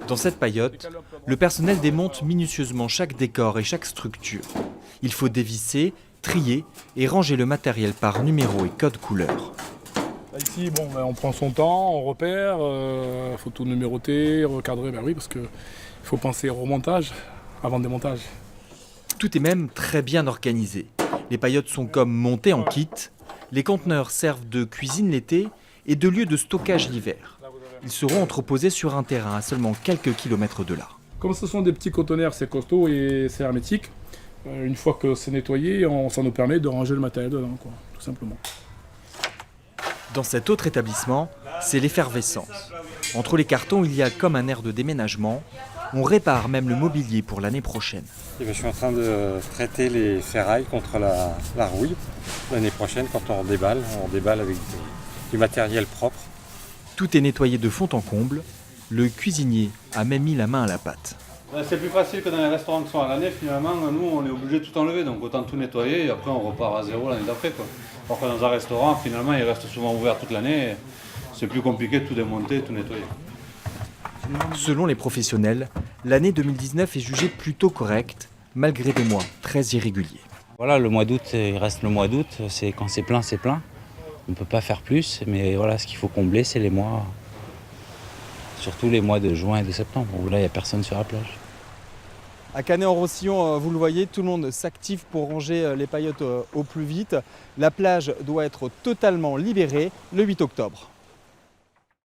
Dans cette paillote, le personnel démonte minutieusement chaque décor et chaque structure. Il faut dévisser, trier et ranger le matériel par numéro et code couleur. Ici, on prend son temps, on repère, faut tout numéroter, recadrer, oui, parce qu'il faut penser au remontage avant le démontage. Tout est même très bien organisé. Les paillotes sont comme montées en kit. Les conteneurs servent de cuisine l'été et de lieu de stockage l'hiver. Ils seront entreposés sur un terrain à seulement quelques kilomètres de là. Comme ce sont des petits conteneurs, c'est costaud et c'est hermétique. Une fois que c'est nettoyé, ça nous permet de ranger le matériel dedans, tout simplement. Dans cet autre établissement, c'est l'effervescence. Entre les cartons, il y a comme un air de déménagement. On répare même le mobilier pour l'année prochaine. Je suis en train de traiter les ferrailles contre la rouille. L'année prochaine, quand on déballe avec du matériel propre. Tout est nettoyé de fond en comble. Le cuisinier a même mis la main à la pâte. C'est plus facile que dans les restaurants qui sont à l'année. Finalement, nous, on est obligé de tout enlever. Donc autant tout nettoyer et après, on repart à zéro l'année d'après. Alors que dans un restaurant, finalement, il reste souvent ouvert toute l'année. C'est plus compliqué de tout démonter, de tout nettoyer. Selon les professionnels, l'année 2019 est jugée plutôt correcte, malgré des mois très irréguliers. Voilà, le mois d'août, il reste le mois d'août. C'est quand c'est plein, c'est plein. On ne peut pas faire plus, mais voilà, ce qu'il faut combler, c'est les mois, surtout les mois de juin et de septembre, où là, il n'y a personne sur la plage. À Canet-en-Roussillon, vous le voyez, tout le monde s'active pour ranger les paillotes au plus vite. La plage doit être totalement libérée le 8 octobre.